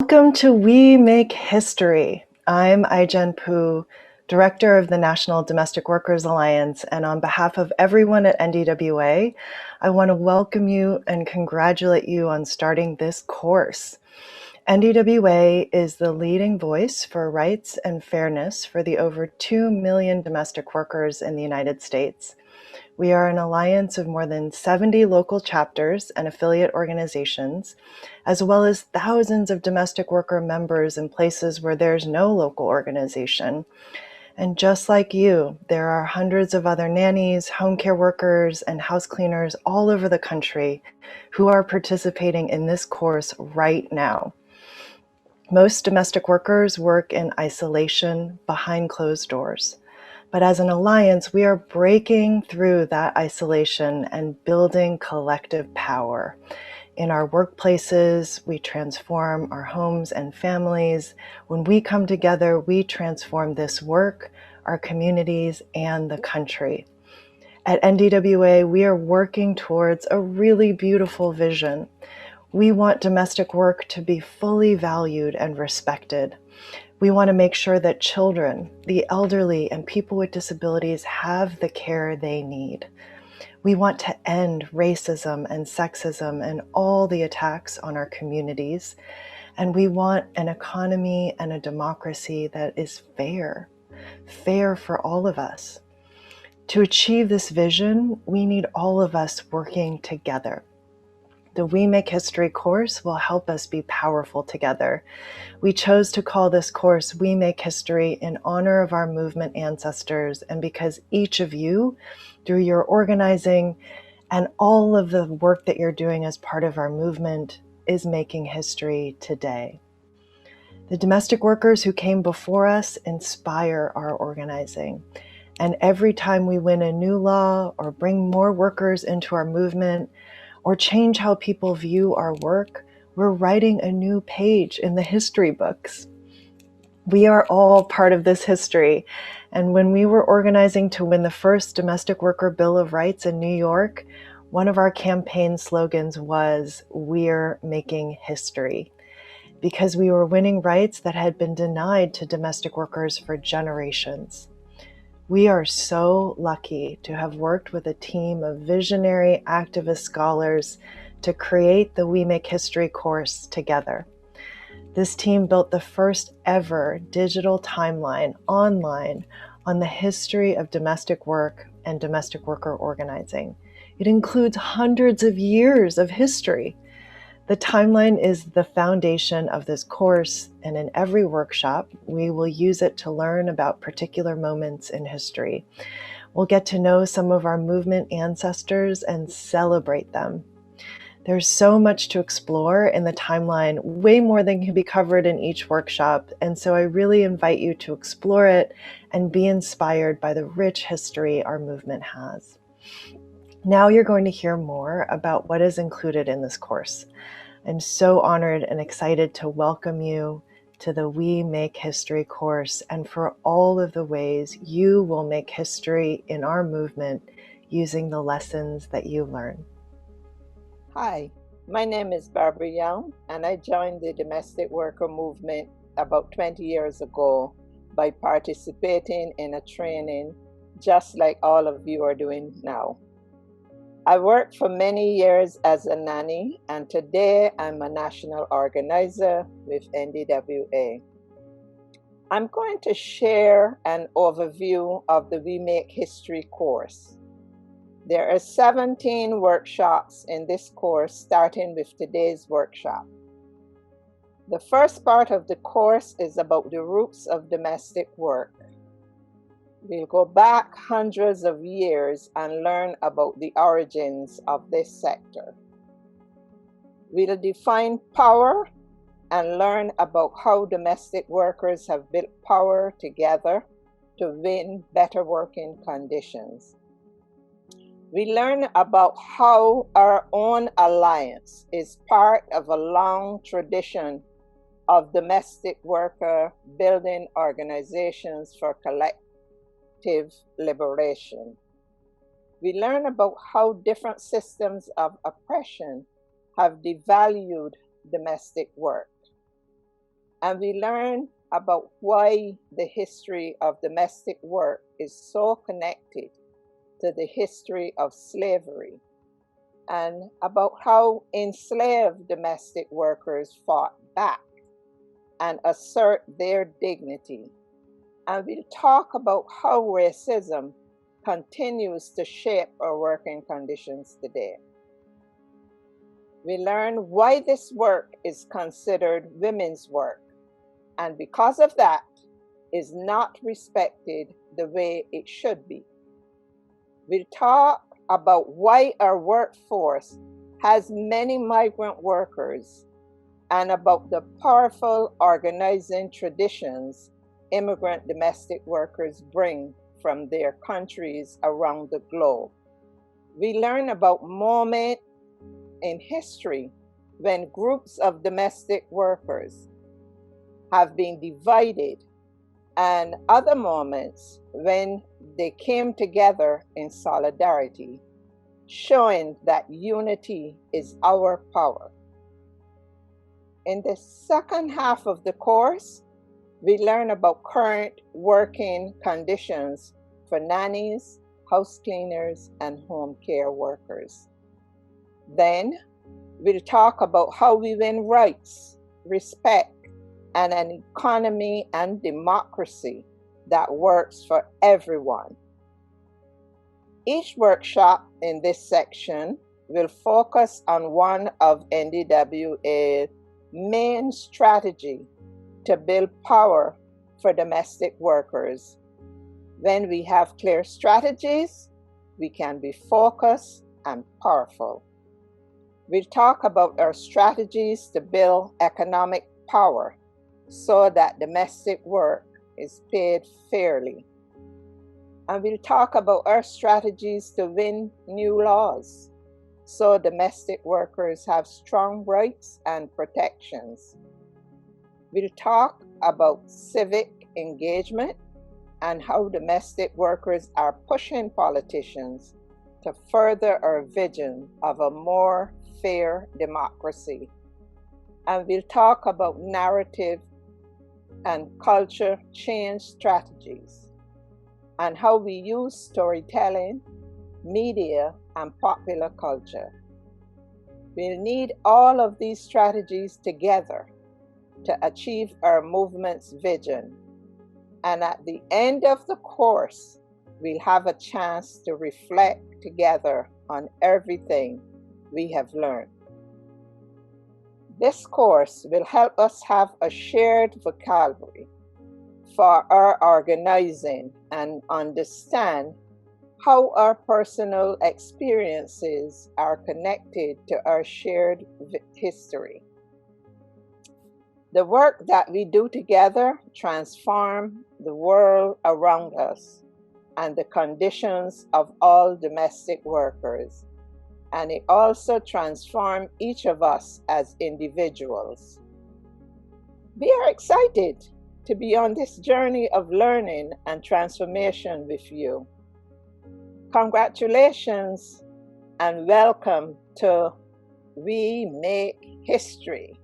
Welcome to We Make History. I'm Ai-jen Poo, Director of the National Domestic Workers Alliance, and on behalf of everyone at NDWA, I want to welcome you and congratulate you on starting this course. NDWA is the leading voice for rights and fairness for the over 2 million domestic workers in the United States. We are an alliance of more than 70 local chapters and affiliate organizations, as well as thousands of domestic worker members in places where there's no local organization. And just like you, there are hundreds of other nannies, home care workers, and house cleaners all over the country who are participating in this course right now. Most domestic workers work in isolation behind closed doors. But as an alliance, we are breaking through that isolation and building collective power. In our workplaces, we transform our homes and families. When we come together, we transform this work, our communities, and the country. At NDWA, we are working towards a really beautiful vision. We want domestic work to be fully valued and respected. We want to make sure that children, the elderly, and people with disabilities have the care they need. We want to end racism and sexism and all the attacks on our communities. And we want an economy and a democracy that is fair for all of us. To achieve this vision, we need all of us working together. The We Make History course will help us be powerful together. We chose to call this course We Make History in honor of our movement ancestors and because each of you, through your organizing and all of the work that you're doing as part of our movement, is making history today. The domestic workers who came before us inspire our organizing. And every time we win a new law or bring more workers into our movement, or change how people view our work, we're writing a new page in the history books. We are all part of this history. And when we were organizing to win the first Domestic Worker Bill of Rights in New York, one of our campaign slogans was, "We're making history," because we were winning rights that had been denied to domestic workers for generations. We are so lucky to have worked with a team of visionary activist scholars to create the We Make History course together. This team built the first ever digital timeline online on the history of domestic work and domestic worker organizing. It includes hundreds of years of history. The timeline is the foundation of this course, and in every workshop, we will use it to learn about particular moments in history. We'll get to know some of our movement ancestors and celebrate them. There's so much to explore in the timeline, way more than can be covered in each workshop, and so I really invite you to explore it and be inspired by the rich history our movement has. Now you're going to hear more about what is included in this course. I'm so honored and excited to welcome you to the We Make History course and for all of the ways you will make history in our movement using the lessons that you learn. Hi, my name is Barbara Young, and I joined the domestic worker movement about 20 years ago by participating in a training just like all of you are doing now. I worked for many years as a nanny, and today I'm a national organizer with NDWA. I'm going to share an overview of the We Make History course. There are 17 workshops in this course, starting with today's workshop. The first part of the course is about the roots of domestic work. We'll go back hundreds of years and learn about the origins of this sector. We'll define power and learn about how domestic workers have built power together to win better working conditions. We learn about how our own alliance is part of a long tradition of domestic worker building organizations for collective liberation. We learn about how different systems of oppression have devalued domestic work. And we learn about why the history of domestic work is so connected to the history of slavery, and about how enslaved domestic workers fought back and assert their dignity. And we'll talk about how racism continues to shape our working conditions today. We learn why this work is considered women's work, and because of that, is not respected the way it should be. We'll talk about why our workforce has many migrant workers, and about the powerful organizing traditions immigrant domestic workers bring from their countries around the globe. We learn about moments in history when groups of domestic workers have been divided, and other moments when they came together in solidarity, showing that unity is our power. In the second half of the course, we learn about current working conditions for nannies, house cleaners, and home care workers. Then we'll talk about how we win rights, respect, and an economy and democracy that works for everyone. Each workshop in this section will focus on one of NDWA's main strategy to build power for domestic workers. When we have clear strategies, we can be focused and powerful. We'll talk about our strategies to build economic power so that domestic work is paid fairly. And we'll talk about our strategies to win new laws so domestic workers have strong rights and protections. We'll talk about civic engagement and how domestic workers are pushing politicians to further our vision of a more fair democracy. And we'll talk about narrative and culture change strategies and how we use storytelling, media, and popular culture. We'll need all of these strategies together to achieve our movement's vision. And at the end of the course, we'll have a chance to reflect together on everything we have learned. This course will help us have a shared vocabulary for our organizing and understand how our personal experiences are connected to our shared history. The work that we do together transforms the world around us and the conditions of all domestic workers, and it also transforms each of us as individuals. We are excited to be on this journey of learning and transformation with you. Congratulations and welcome to We Make History.